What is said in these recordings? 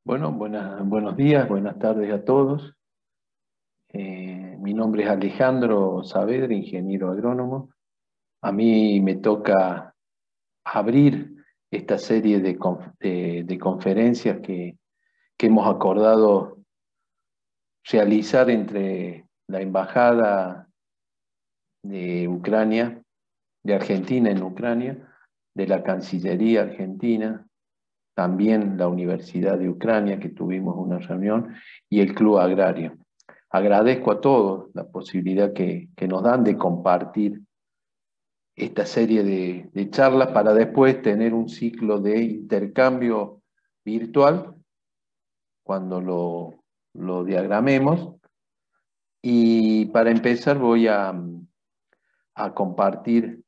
Bueno, buenos días, buenas tardes a todos. Mi nombre es Alejandro Saavedra, ingeniero agrónomo. A mí me toca abrir esta serie de conferencias que hemos acordado realizar entre la Embajada de Ucrania, de Argentina en Ucrania, de la Cancillería Argentina, también la Universidad de Ucrania, que tuvimos una reunión, y el Club Agrario. Agradezco a todos la posibilidad que nos dan de compartir esta serie de charlas para después tener un ciclo de intercambio virtual cuando lo diagramemos. Y para empezar voy a compartir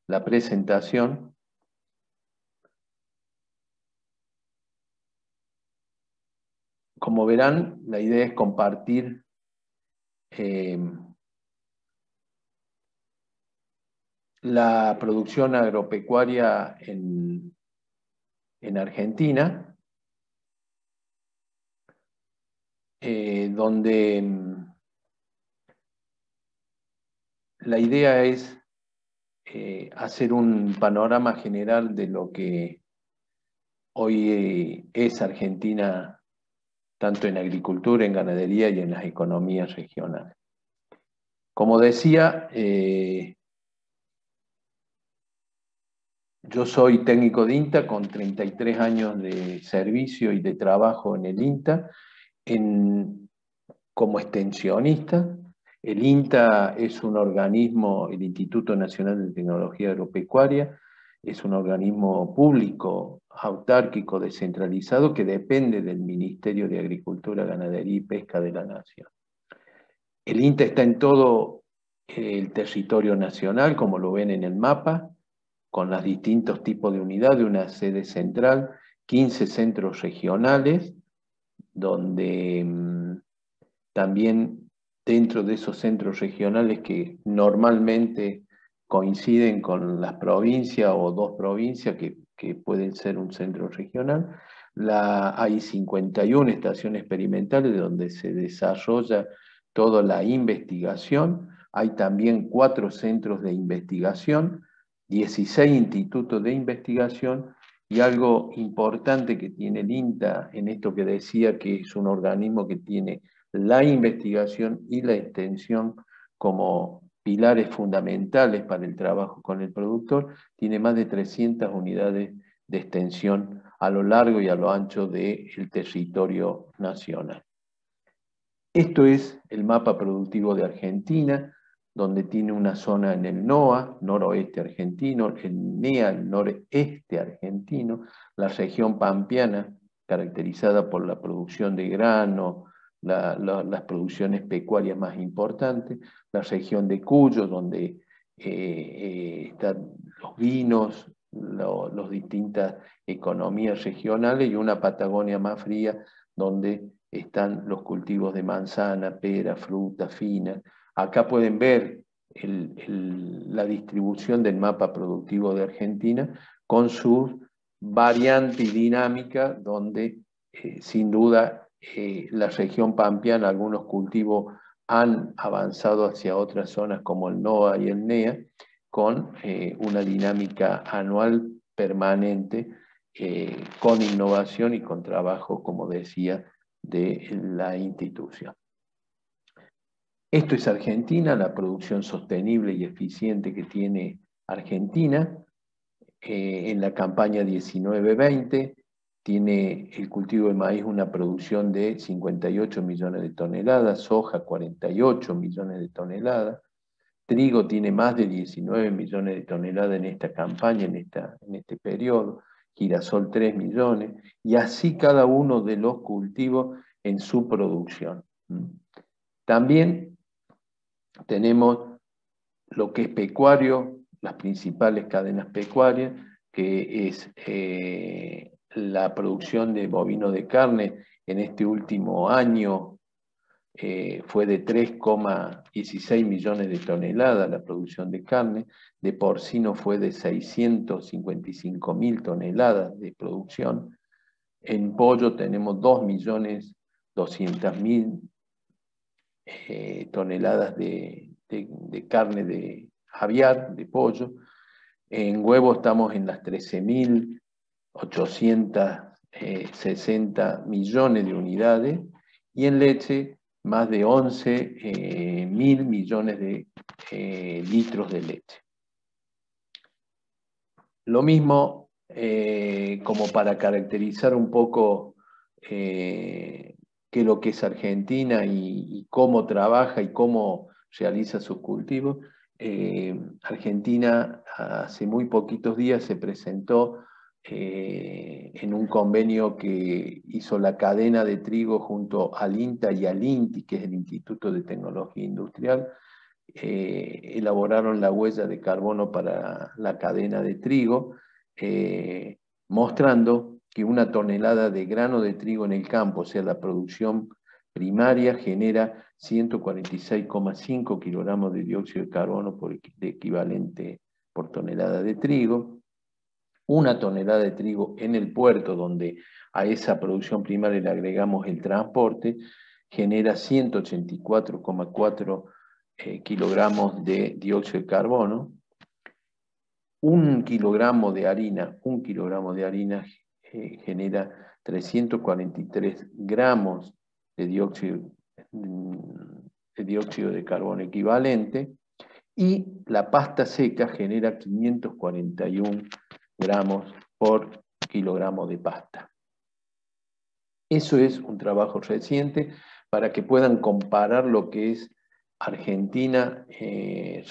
la presentación. Como verán, la idea es compartir la producción agropecuaria en Argentina, donde la idea es hacer un panorama general de lo que hoy es Argentina, tanto en agricultura, en ganadería y en las economías regionales. Como decía, yo soy técnico de INTA con 33 años de servicio y de trabajo en el INTA, como extensionista. El INTA es un organismo, el Instituto Nacional de Tecnología Agropecuaria, es un organismo público, autárquico, descentralizado, que depende del Ministerio de Agricultura, Ganadería y Pesca de la Nación. El INTA está en todo el territorio nacional, como lo ven en el mapa, con los distintos tipos de unidades, una sede central, 15 centros regionales, donde también dentro de esos centros regionales que normalmente coinciden con las provincias o dos provincias que pueden ser un centro regional, hay 51 estaciones experimentales donde se desarrolla toda la investigación. Hay también 4 centros de investigación, 16 institutos de investigación, y algo importante que tiene el INTA en esto que decía que es un organismo que tiene la investigación y la extensión como pilares fundamentales para el trabajo con el productor, tiene más de 300 unidades de extensión a lo largo y a lo ancho del territorio nacional. Esto es el mapa productivo de Argentina, donde tiene una zona en el NOA, noroeste argentino, el NEA, el noreste argentino, la región pampeana, caracterizada por la producción de grano, las producciones pecuarias más importantes, la región de Cuyo, donde están los vinos, las distintas economías regionales, y una Patagonia más fría, donde están los cultivos de manzana, pera, fruta fina. Acá pueden ver la distribución del mapa productivo de Argentina con su variante y dinámica, donde sin duda la región pampeana, algunos cultivos han avanzado hacia otras zonas como el NOA y el NEA, con una dinámica anual permanente, con innovación y con trabajo, como decía, de la institución. Esto es Argentina, la producción sostenible y eficiente que tiene Argentina. En la campaña 19-20 tiene el cultivo de maíz una producción de 58 millones de toneladas, soja 48 millones de toneladas, trigo tiene más de 19 millones de toneladas en esta campaña, en este periodo, girasol 3 millones, y así cada uno de los cultivos en su producción. También tenemos lo que es pecuario, las principales cadenas pecuarias, que es la producción de bovino de carne en este último año. Fue de 3,16 millones de toneladas la producción de carne, de porcino fue de 655.000 toneladas de producción, En pollo tenemos 2.200.000 toneladas de carne de aviar, de pollo. En huevo estamos en las 13.860 millones de unidades, y en leche más de 11.000 millones de litros de leche. Lo mismo, como para caracterizar un poco qué es lo que es Argentina y cómo trabaja y cómo realiza sus cultivos. Argentina hace muy poquitos días se presentó en un convenio que hizo la cadena de trigo junto al INTA y al INTI, que es el Instituto de Tecnología Industrial. Elaboraron la huella de carbono para la cadena de trigo, mostrando que una tonelada de grano de trigo en el campo, o sea, la producción primaria, genera 146,5 kilogramos de dióxido de carbono de equivalente por tonelada de trigo. Una tonelada de trigo en el puerto, donde a esa producción primaria le agregamos el transporte, genera 184,4 kilogramos de dióxido de carbono. Un kilogramo de harina genera 343 gramos de dióxido de carbono equivalente, y la pasta seca genera 541 gramos por kilogramo de pasta. Eso es un trabajo reciente para que puedan comparar lo que es Argentina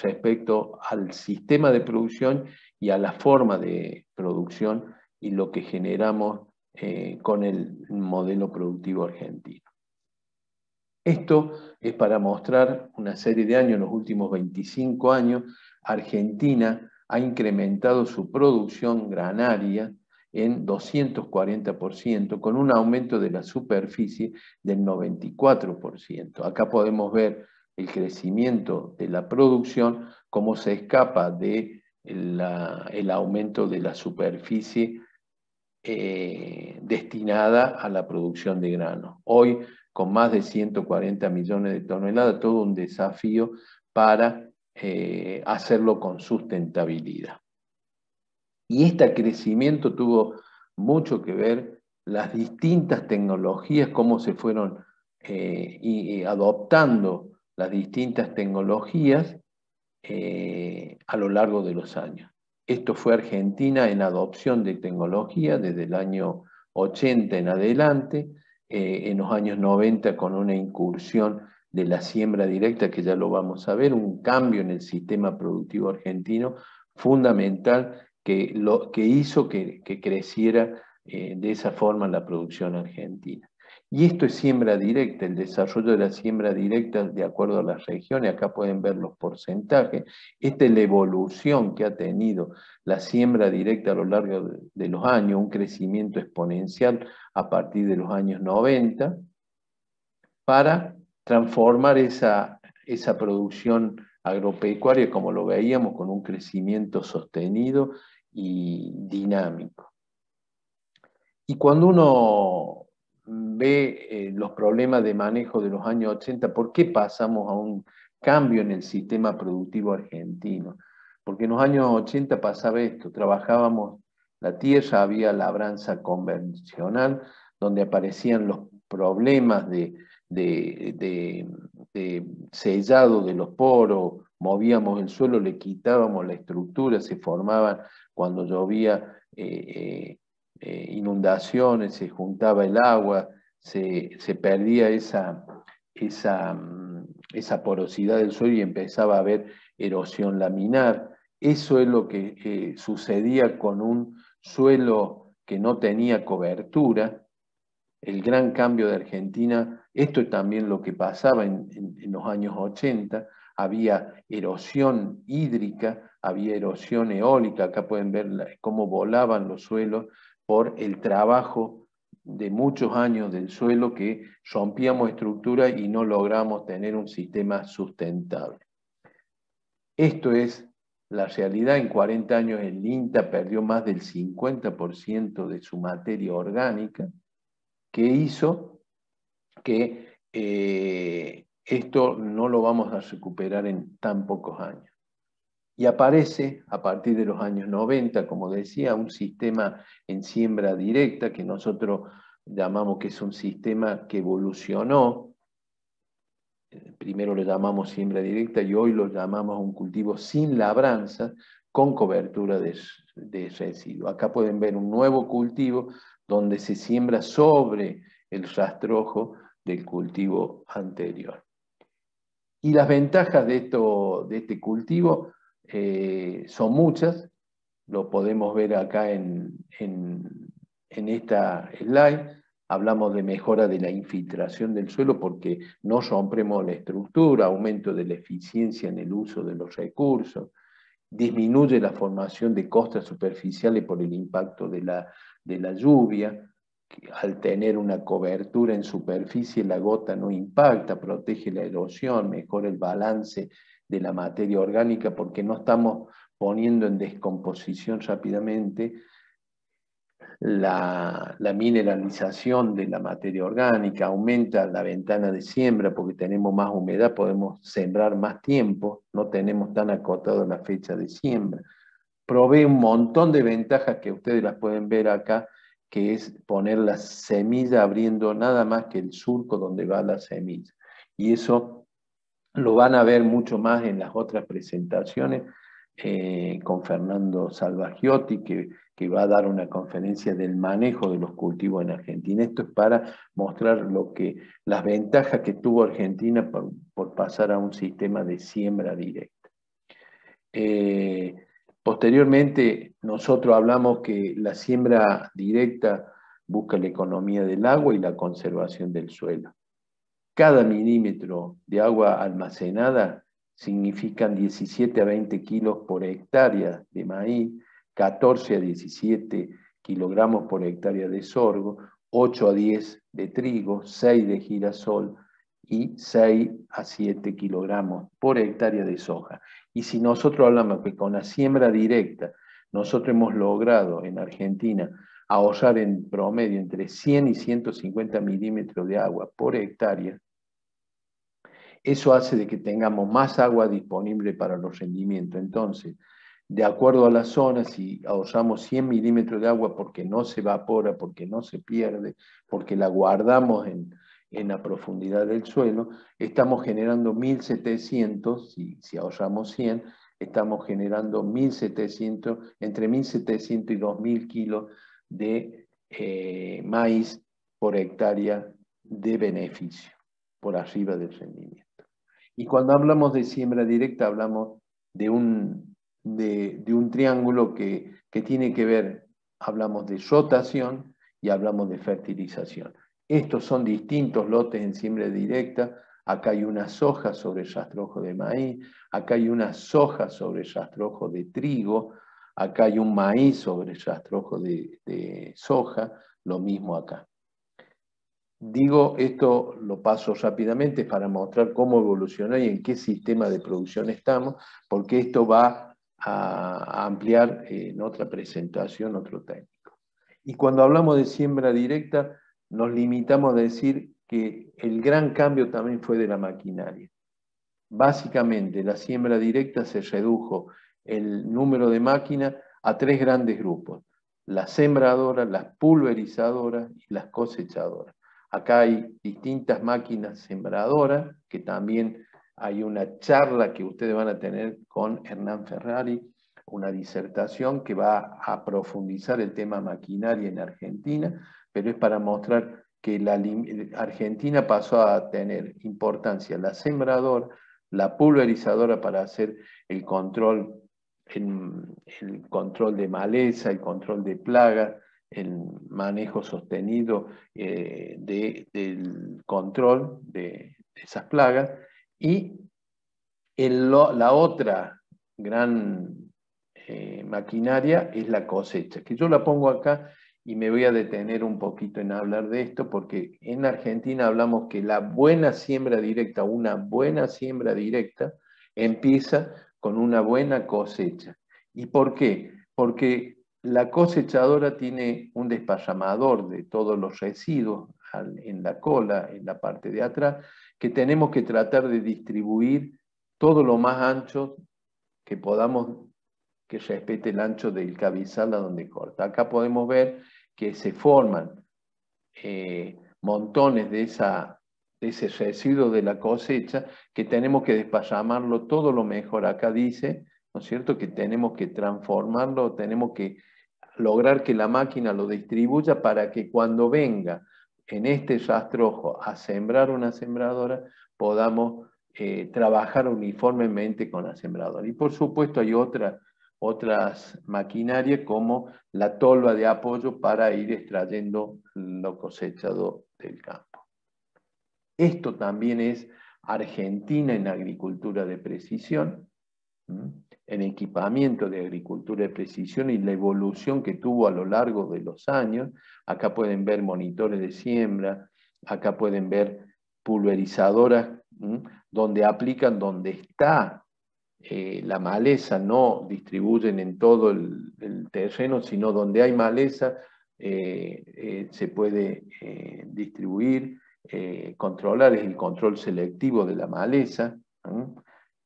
respecto al sistema de producción y a la forma de producción y lo que generamos con el modelo productivo argentino. Esto es para mostrar una serie de años, en los últimos 25 años, Argentina ha incrementado su producción granaria en 240%, con un aumento de la superficie del 94%. Acá podemos ver el crecimiento de la producción, cómo se escapa del aumento de la superficie destinada a la producción de grano. Hoy, con más de 140 millones de toneladas, todo un desafío para hacerlo con sustentabilidad. Y este crecimiento tuvo mucho que ver las distintas tecnologías, cómo se fueron adoptando las distintas tecnologías a lo largo de los años. Esto fue Argentina en adopción de tecnología desde el año 80 en adelante, en los años 90 con una incursión de la siembra directa, que ya lo vamos a ver, un cambio en el sistema productivo argentino fundamental que hizo que creciera de esa forma la producción argentina. Y esto es siembra directa, el desarrollo de la siembra directa de acuerdo a las regiones. Acá pueden ver los porcentajes. Esta es la evolución que ha tenido la siembra directa a lo largo de los años, un crecimiento exponencial a partir de los años 90, para transformar esa producción agropecuaria, como lo veíamos, con un crecimiento sostenido y dinámico. Y cuando uno ve los problemas de manejo de los años 80, ¿por qué pasamos a un cambio en el sistema productivo argentino? Porque en los años 80 pasaba esto, trabajábamos la tierra, había labranza convencional, donde aparecían los problemas de sellado de los poros, movíamos el suelo, le quitábamos la estructura, se formaban cuando llovía inundaciones, se juntaba el agua, se perdía esa porosidad del suelo y empezaba a haber erosión laminar. Eso es lo que sucedía con un suelo que no tenía cobertura. El gran cambio de Argentina, esto es también lo que pasaba en los años 80, había erosión hídrica, había erosión eólica. Acá pueden ver cómo volaban los suelos por el trabajo de muchos años del suelo, que rompíamos estructura y no logramos tener un sistema sustentable. Esto es la realidad. En 40 años el INTA perdió más del 50% de su materia orgánica. que hizo que esto no lo vamos a recuperar en tan pocos años. Y aparece, a partir de los años 90, como decía, un sistema en siembra directa que nosotros llamamos que es un sistema que evolucionó. Primero lo llamamos siembra directa y hoy lo llamamos un cultivo sin labranza con cobertura de residuos. Acá pueden ver un nuevo cultivo donde se siembra sobre el rastrojo del cultivo anterior. Y las ventajas de este cultivo son muchas, lo podemos ver acá en esta slide. Hablamos de mejora de la infiltración del suelo porque no rompemos la estructura, aumento de la eficiencia en el uso de los recursos, disminuye la formación de costras superficiales por el impacto de la lluvia, que al tener una cobertura en superficie la gota no impacta, protege la erosión, mejora el balance de la materia orgánica porque no estamos poniendo en descomposición rápidamente la mineralización de la materia orgánica, aumenta la ventana de siembra porque tenemos más humedad, podemos sembrar más tiempo, no tenemos tan acotado la fecha de siembra. Provee un montón de ventajas que ustedes las pueden ver acá, que es poner la semilla abriendo nada más que el surco donde va la semilla. Y eso lo van a ver mucho más en las otras presentaciones con Fernando Salvagiotti, que va a dar una conferencia del manejo de los cultivos en Argentina. Esto es para mostrar las ventajas que tuvo Argentina por pasar a un sistema de siembra directa. Posteriormente, nosotros hablamos que la siembra directa busca la economía del agua y la conservación del suelo. Cada milímetro de agua almacenada significan 17 a 20 kilos por hectárea de maíz, 14 a 17 kilogramos por hectárea de sorgo, 8 a 10 de trigo, 6 de girasol y 6 a 7 kilogramos por hectárea de soja. Y si nosotros hablamos que con la siembra directa nosotros hemos logrado en Argentina ahorrar en promedio entre 100 y 150 milímetros de agua por hectárea, eso hace de que tengamos más agua disponible para los rendimientos. Entonces, de acuerdo a la zona, si ahorramos 100 milímetros de agua porque no se evapora, porque no se pierde, porque la guardamos en la profundidad del suelo, estamos generando 1.700, si ahorramos 100, estamos generando 1.700, entre 1.700 y 2.000 kilos de maíz por hectárea de beneficio, por arriba del rendimiento. Y cuando hablamos de siembra directa, hablamos de un triángulo que tiene que ver, hablamos de rotación y hablamos de fertilización. Estos son distintos lotes en siembra directa. Acá hay una soja sobre el rastrojo de maíz, acá hay una soja sobre el rastrojo de trigo, acá hay un maíz sobre el rastrojo de soja, lo mismo acá. Digo, esto lo paso rápidamente para mostrar cómo evoluciona y en qué sistema de producción estamos, porque esto va a ampliar en otra presentación, otro técnico. Y cuando hablamos de siembra directa, nos limitamos a decir que el gran cambio también fue de la maquinaria. Básicamente, la siembra directa se redujo el número de máquinas a 3 grandes grupos: las sembradoras, las pulverizadoras y las cosechadoras. Acá hay distintas máquinas sembradoras, que también hay una charla que ustedes van a tener con Hernán Ferrari, una disertación que va a profundizar el tema maquinaria en Argentina, pero es para mostrar que Argentina pasó a tener importancia la sembradora, la pulverizadora para hacer el control de maleza, el control de plagas, el manejo sostenido del control de esas plagas. Y la otra gran maquinaria es la cosecha, que yo la pongo acá y me voy a detener un poquito en hablar de esto, porque en Argentina hablamos que la buena siembra directa, una buena siembra directa, empieza con una buena cosecha. ¿Y por qué? Porque la cosechadora tiene un desparramador de todos los residuos en la cola, en la parte de atrás, que tenemos que tratar de distribuir todo lo más ancho que podamos, que respete el ancho del cabezal a donde corta. Acá podemos ver que se forman montones de ese residuo de la cosecha que tenemos que desparramarlo todo lo mejor. Acá dice, ¿no es cierto?, que tenemos que transformarlo, tenemos que lograr que la máquina lo distribuya para que cuando venga en este rastrojo a sembrar una sembradora, podamos trabajar uniformemente con la sembradora. Y por supuesto hay otras maquinarias como la tolva de apoyo para ir extrayendo lo cosechado del campo. Esto también es Argentina en agricultura de precisión, en equipamiento de agricultura de precisión y la evolución que tuvo a lo largo de los años. Acá pueden ver monitores de siembra, acá pueden ver pulverizadoras, donde aplican donde está la maleza, no distribuyen en todo el terreno, sino donde hay maleza se puede distribuir, controlar, es el control selectivo de la maleza.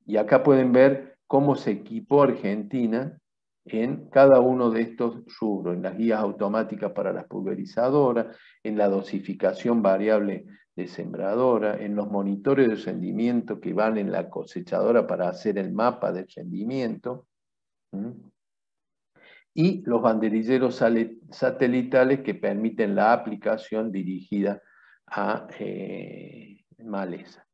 Y acá pueden ver cómo se equipó Argentina en cada uno de estos rubros, en las guías automáticas para las pulverizadoras, en la dosificación variable de sembradora, en los monitores de rendimiento que van en la cosechadora para hacer el mapa de rendimiento, y los banderilleros satelitales que permiten la aplicación dirigida a maleza.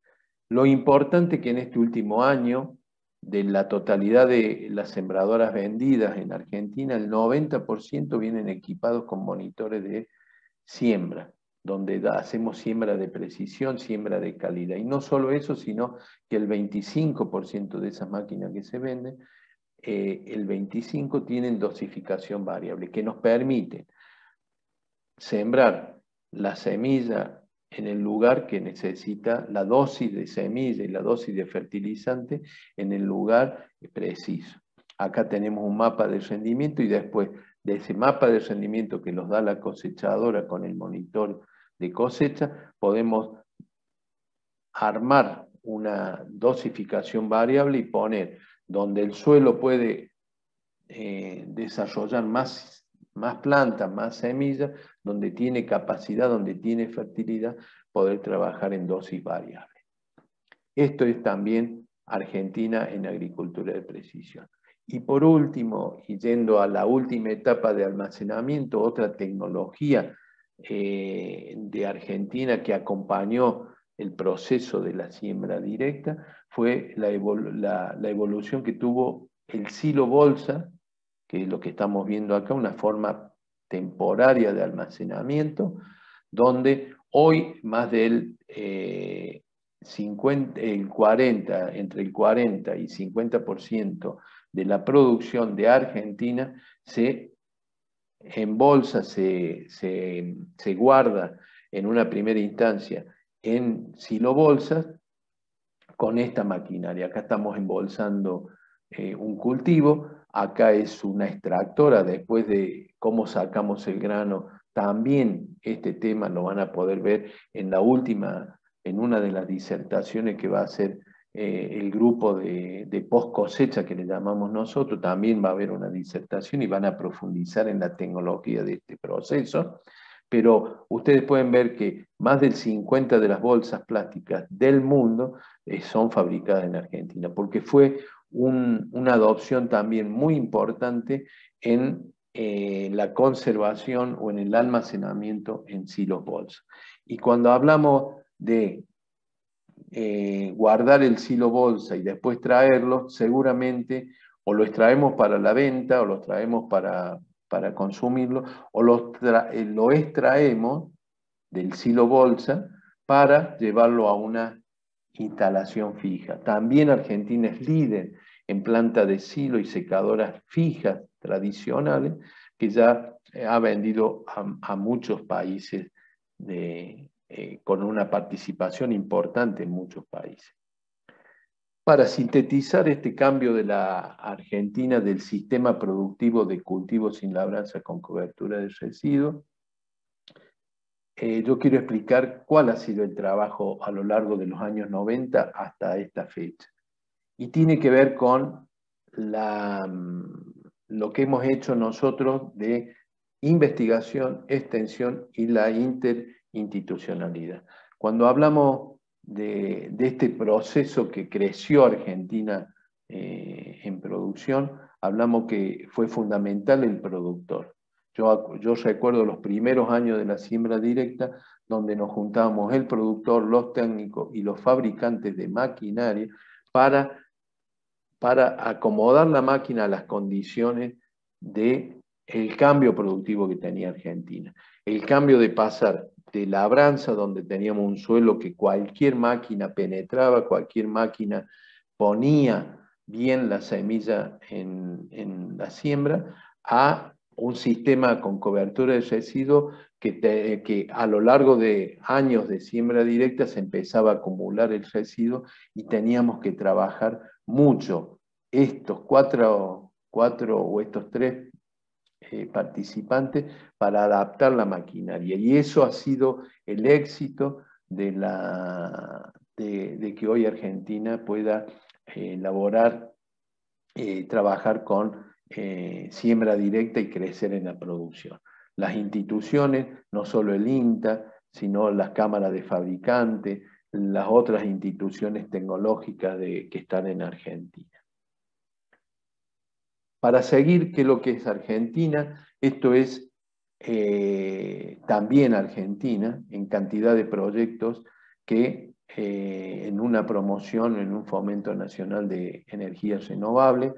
Lo importante que en este último año, de la totalidad de las sembradoras vendidas en Argentina, el 90% vienen equipados con monitores de siembra, donde hacemos siembra de precisión, siembra de calidad. Y no solo eso, sino que el 25% de esas máquinas que se venden, el 25% tienen dosificación variable, que nos permite sembrar la semilla en el lugar que necesita la dosis de semilla y la dosis de fertilizante en el lugar preciso. Acá tenemos un mapa de rendimiento y después de ese mapa de rendimiento que nos da la cosechadora con el monitor de cosecha, podemos armar una dosificación variable y poner donde el suelo puede desarrollar más plantas, más semillas, donde tiene capacidad, donde tiene fertilidad, poder trabajar en dosis variables. Esto es también Argentina en agricultura de precisión. Y por último, y yendo a la última etapa de almacenamiento, otra tecnología de Argentina que acompañó el proceso de la siembra directa fue la evolución que tuvo el silo bolsa, que es lo que estamos viendo acá, una forma temporaria de almacenamiento, donde hoy más del entre el 40 y 50% de la producción de Argentina se embolsa, se guarda en una primera instancia en silobolsas con esta maquinaria. Acá estamos embolsando un cultivo, acá es una extractora, después de cómo sacamos el grano, también este tema lo van a poder ver en una de las disertaciones que va a hacer el grupo de post cosecha que le llamamos nosotros, también va a haber una disertación y van a profundizar en la tecnología de este proceso. Pero ustedes pueden ver que más del 50% de las bolsas plásticas del mundo son fabricadas en Argentina, porque fue una adopción también muy importante en la conservación o en el almacenamiento en silos bolsa. Y cuando hablamos de guardar el silo bolsa y después traerlo, seguramente o lo extraemos para la venta o lo traemos para consumirlo, o lo extraemos del silo bolsa para llevarlo a una instalación fija. También Argentina es líder en planta de silo y secadoras fijas tradicionales, que ya ha vendido a muchos países con una participación importante en muchos países. Para sintetizar este cambio de la Argentina del sistema productivo de cultivos sin labranza con cobertura de residuos, yo quiero explicar cuál ha sido el trabajo a lo largo de los años 90 hasta esta fecha. Y tiene que ver con lo que hemos hecho nosotros de investigación, extensión y la interinstitucionalidad. Cuando hablamos de este proceso que creció Argentina en producción, hablamos que fue fundamental el productor. Yo recuerdo los primeros años de la siembra directa, donde nos juntábamos el productor, los técnicos y los fabricantes de maquinaria para acomodar la máquina a las condiciones del cambio productivo que tenía Argentina. El cambio de pasar de labranza, donde teníamos un suelo que cualquier máquina penetraba, cualquier máquina ponía bien la semilla en la siembra, a un sistema con cobertura de residuos que a lo largo de años de siembra directa se empezaba a acumular el residuo y teníamos que trabajar mucho estos cuatro o estos tres participantes para adaptar la maquinaria. Y eso ha sido el éxito de que hoy Argentina pueda elaborar, trabajar con siembra directa y crecer en la producción. Las instituciones, no solo el INTA, sino las cámaras de fabricantes, las otras instituciones tecnológicas que están en Argentina. Para seguir, ¿qué es lo que es Argentina? Esto es también Argentina, en cantidad de proyectos que en una promoción, en un fomento nacional de energías renovables,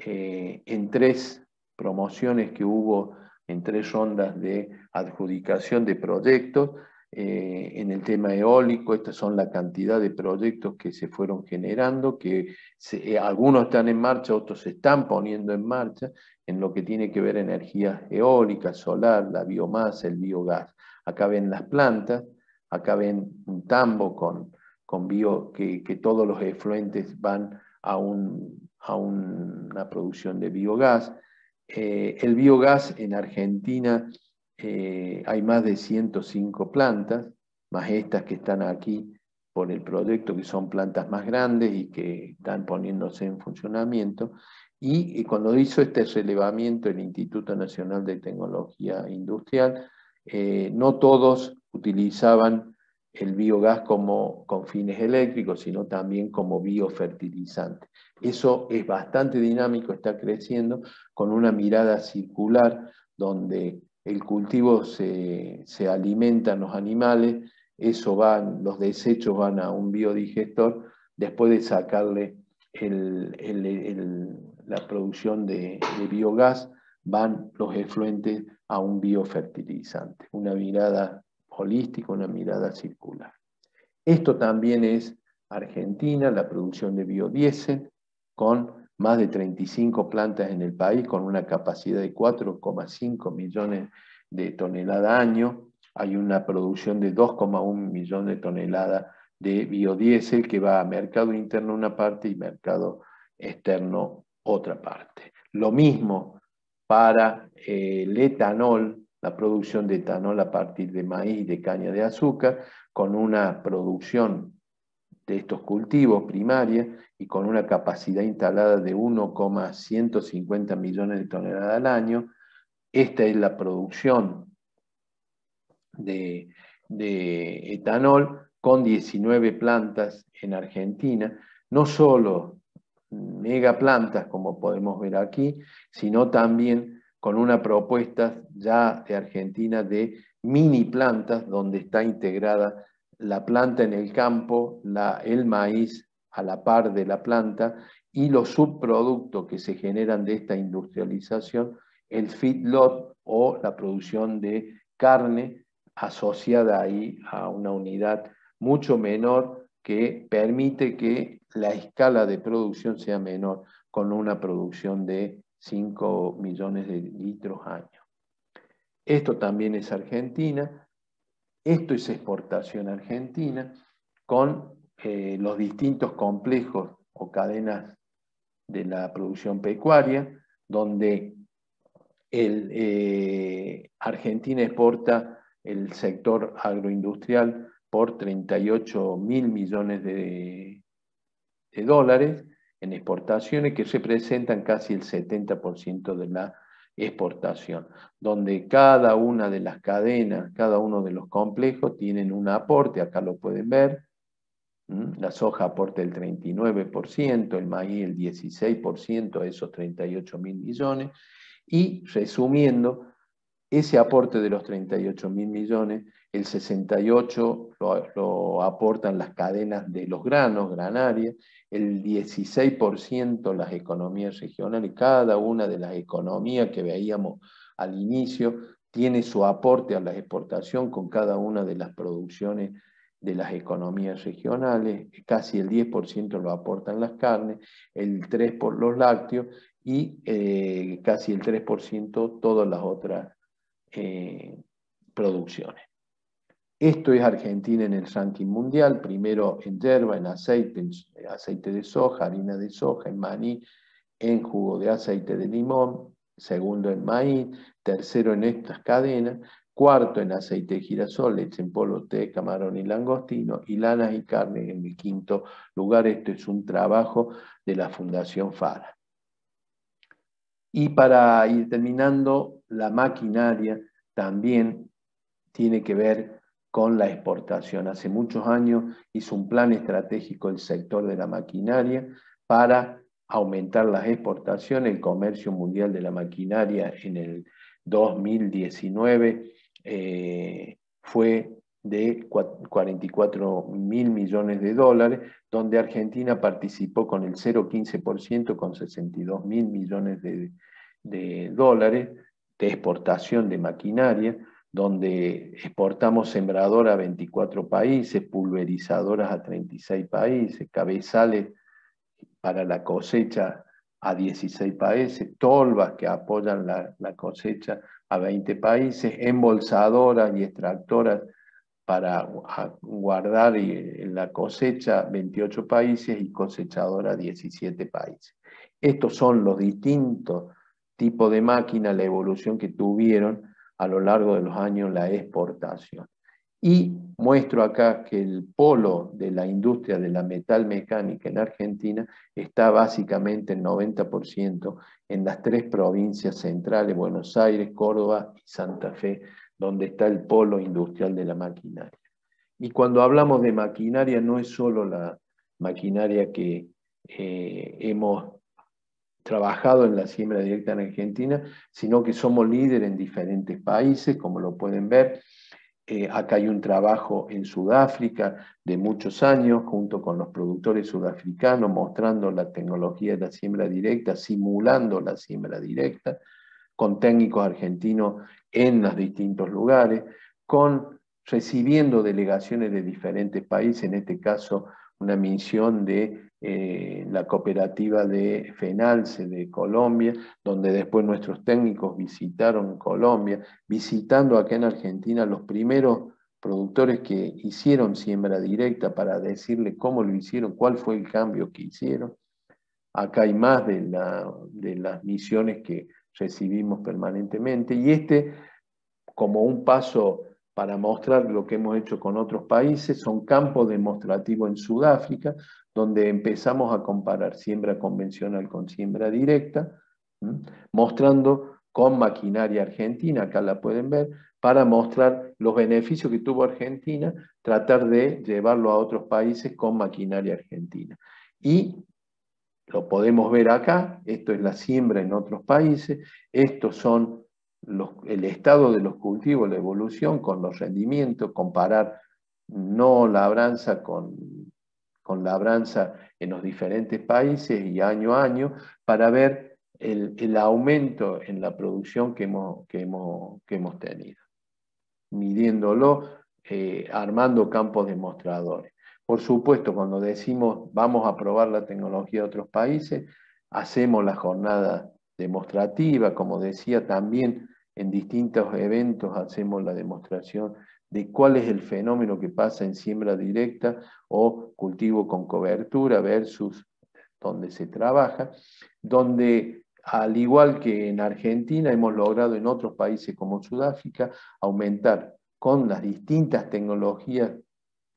en 3 promociones que hubo, en 3 rondas de adjudicación de proyectos, en el tema eólico, estas son la cantidad de proyectos que se fueron generando, que algunos están en marcha, otros se están poniendo en marcha, en lo que tiene que ver energías eólicas, solar, la biomasa, el biogás. Acá ven las plantas, acá ven un tambo que todos los efluentes van a una producción de biogás. El biogás en Argentina hay más de 105 plantas, más estas que están aquí por el proyecto, que son plantas más grandes y que están poniéndose en funcionamiento. Y cuando hizo este relevamiento el Instituto Nacional de Tecnología Industrial, no todos utilizaban el biogás con fines eléctricos, sino también como biofertilizante. Eso es bastante dinámico, está creciendo con una mirada circular, donde el cultivo se alimentan los animales, los desechos van a un biodigestor, después de sacarle la producción de biogás, van los efluentes a un biofertilizante. Una mirada holística, una mirada circular. Esto también es Argentina, la producción de biodiesel, con más de 35 plantas en el país, con una capacidad de 4,5 millones de toneladas año. Hay una producción de 2,1 millones de toneladas de biodiesel que va a mercado interno una parte y mercado externo otra parte. Lo mismo para el etanol, la producción de etanol a partir de maíz y de caña de azúcar, con una producción de estos cultivos primaria y con una capacidad instalada de 1,150 millones de toneladas al año. Esta es la producción de etanol con 19 plantas en Argentina, no solo megaplantas como podemos ver aquí, sino también con una propuesta ya de Argentina de mini plantas donde está integrada la planta en el campo, el maíz a la par de la planta y los subproductos que se generan de esta industrialización, el feedlot o la producción de carne asociada ahí a una unidad mucho menor que permite que la escala de producción sea menor, con una producción de 5 millones de litros año. Esto también es Argentina, esto es exportación argentina, con los distintos complejos o cadenas de la producción pecuaria, donde Argentina exporta el sector agroindustrial por 38.000 millones de dólares en exportaciones, que representan casi el 70% de la exportación, donde cada una de las cadenas, cada uno de los complejos tienen un aporte, acá lo pueden ver. La soja aporta el 39%, el maíz el 16% a esos 38.000 millones, y resumiendo, ese aporte de los 38.000 millones, el 68% lo aportan las cadenas de los granos, granarias, el 16% las economías regionales, cada una de las economías que veíamos al inicio tiene su aporte a la exportación con cada una de las producciones de las economías regionales, casi el 10% lo aportan las carnes, el 3% por los lácteos y casi el 3% todas las otras producciones. Esto es Argentina en el ranking mundial, primero en yerba, en aceite de soja, harina de soja, en maní, en jugo de aceite de limón, segundo en maíz, tercero en estas cadenas, cuarto en aceite de girasol, leche en polvo, té, camarón y langostino, y lanas y carne en el quinto lugar. Esto es un trabajo de la Fundación FARA. Y para ir terminando, la maquinaria también tiene que ver con la exportación. Hace muchos años hizo un plan estratégico el sector de la maquinaria para aumentar las exportaciones. El comercio mundial de la maquinaria en el 2019 fue de 44.000 millones de dólares, donde Argentina participó con el 0,15%, con 62.000 millones de dólares de exportación de maquinaria, donde exportamos sembradoras a 24 países, pulverizadoras a 36 países, cabezales para la cosecha a 16 países, tolvas que apoyan la cosecha a 20 países, embolsadoras y extractoras para guardar la cosecha 28 países y cosechadora 17 países. Estos son los distintos tipos de máquinas, la evolución que tuvieron a lo largo de los años la exportación. Y muestro acá que el polo de la industria de la metalmecánica en Argentina está básicamente el 90% en las tres provincias centrales, Buenos Aires, Córdoba y Santa Fe, donde está el polo industrial de la maquinaria. Y cuando hablamos de maquinaria, no es solo la maquinaria que hemos trabajado en la siembra directa en Argentina, sino que somos líderes en diferentes países, como lo pueden ver. Acá hay un trabajo en Sudáfrica de muchos años, junto con los productores sudafricanos, mostrando la tecnología de la siembra directa, simulando la siembra directa, con técnicos argentinos en los distintos lugares, recibiendo delegaciones de diferentes países, en este caso una misión de la cooperativa de FENALCE de Colombia, donde después nuestros técnicos visitaron Colombia, visitando acá en Argentina los primeros productores que hicieron siembra directa para decirle cómo lo hicieron, cuál fue el cambio que hicieron. Acá hay más de las misiones que recibimos permanentemente, y como un paso para mostrar lo que hemos hecho con otros países, son campos demostrativos en Sudáfrica, donde empezamos a comparar siembra convencional con siembra directa, mostrando con maquinaria argentina, acá la pueden ver, para mostrar los beneficios que tuvo Argentina, tratar de llevarlo a otros países con maquinaria argentina. Y lo podemos ver acá, esto es la siembra en otros países, estos son el estado de los cultivos, la evolución con los rendimientos, comparar no labranza con labranza en los diferentes países y año a año, para ver el aumento en la producción que hemos tenido, midiéndolo, armando campos demostradores. Por supuesto, cuando decimos vamos a probar la tecnología de otros países, hacemos la jornada demostrativa, como decía, también en distintos eventos hacemos la demostración de cuál es el fenómeno que pasa en siembra directa o cultivo con cobertura versus donde se trabaja, donde al igual que en Argentina hemos logrado en otros países como Sudáfrica aumentar con las distintas tecnologías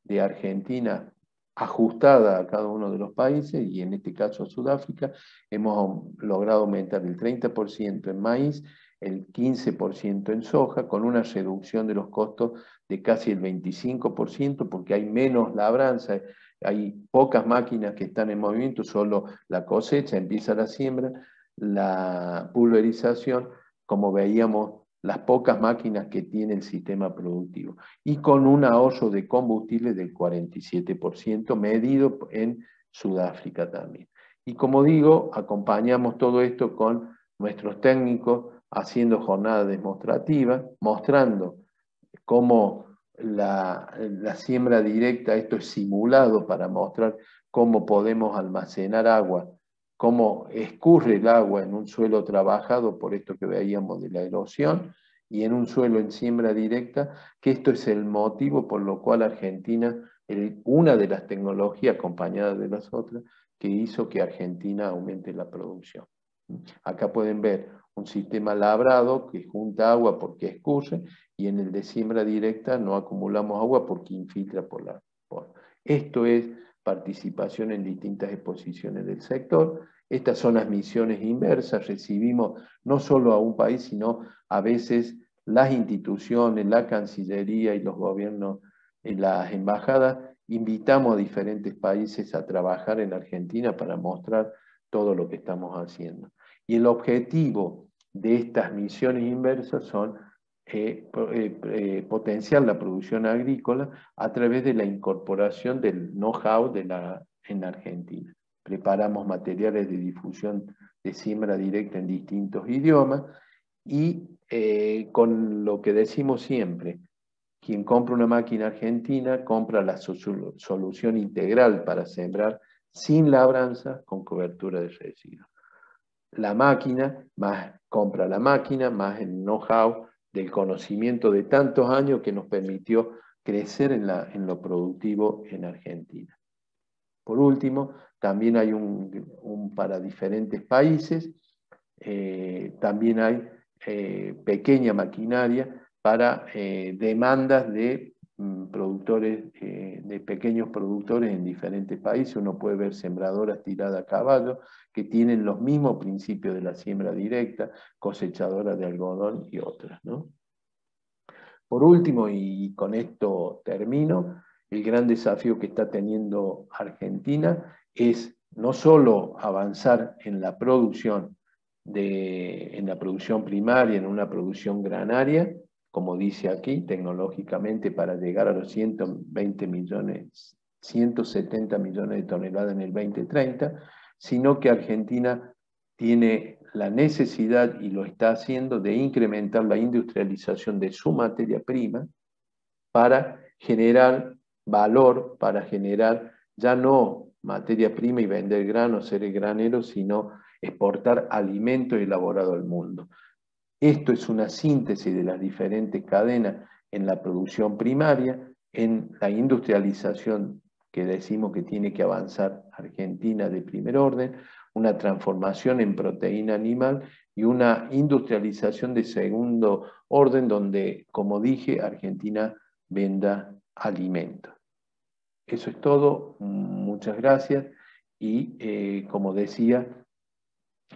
de Argentina ajustada a cada uno de los países, y en este caso Sudáfrica, hemos logrado aumentar el 30% en maíz, el 15% en soja, con una reducción de los costos de casi el 25%, porque hay menos labranza, hay pocas máquinas que están en movimiento, solo la cosecha, empieza la siembra, la pulverización, como veíamos, las pocas máquinas que tiene el sistema productivo, y con un ahorro de combustible del 47%, medido en Sudáfrica también. Y como digo, acompañamos todo esto con nuestros técnicos haciendo jornadas demostrativas, mostrando cómo la siembra directa, esto es simulado para mostrar cómo podemos almacenar agua, cómo escurre el agua en un suelo trabajado, por esto que veíamos de la erosión, y en un suelo en siembra directa, que esto es el motivo por lo cual Argentina, una de las tecnologías acompañadas de las otras, que hizo que Argentina aumente la producción. Acá pueden ver un sistema labrado que junta agua porque escurre, y en el de siembra directa no acumulamos agua porque infiltra por la... Esto es participación en distintas exposiciones del sector. Estas son las misiones inversas. Recibimos no solo a un país, sino a veces las instituciones, la Cancillería y los gobiernos, las embajadas, invitamos a diferentes países a trabajar en Argentina para mostrar todo lo que estamos haciendo. Y el objetivo de estas misiones inversas son potenciar la producción agrícola a través de la incorporación del know-how en Argentina. Preparamos materiales de difusión de siembra directa en distintos idiomas, y con lo que decimos siempre, quien compra una máquina argentina compra la solución integral para sembrar sin labranza con cobertura de residuos. La máquina, más compra la máquina, más el know-how del conocimiento de tantos años que nos permitió crecer en lo productivo en Argentina. Por último, también hay para diferentes países, también hay pequeña maquinaria para demandas de productores, de pequeños productores en diferentes países. Uno puede ver sembradoras tiradas a caballo que tienen los mismos principios de la siembra directa, cosechadoras de algodón y otras, ¿no? Por último, y con esto termino, el gran desafío que está teniendo Argentina es no solo avanzar en la producción, en la producción primaria, en una producción granaria, como dice aquí, tecnológicamente para llegar a los 120 millones, 170 millones de toneladas en el 2030, sino que Argentina tiene la necesidad, y lo está haciendo, de incrementar la industrialización de su materia prima para generar valor, para generar ya no materia prima y vender granos, ser el granero, sino exportar alimentos elaborados al mundo. Esto es una síntesis de las diferentes cadenas en la producción primaria, en la industrialización que decimos que tiene que avanzar Argentina de primer orden, una transformación en proteína animal y una industrialización de segundo orden donde, como dije, Argentina venda alimentos. Eso es todo, muchas gracias, y como decía,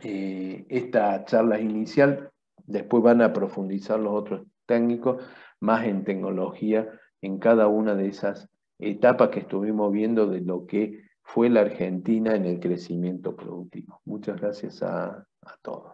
esta charla inicial, después van a profundizar los otros técnicos más en tecnología en cada una de esas etapas que estuvimos viendo de lo que fue la Argentina en el crecimiento productivo. Muchas gracias a todos.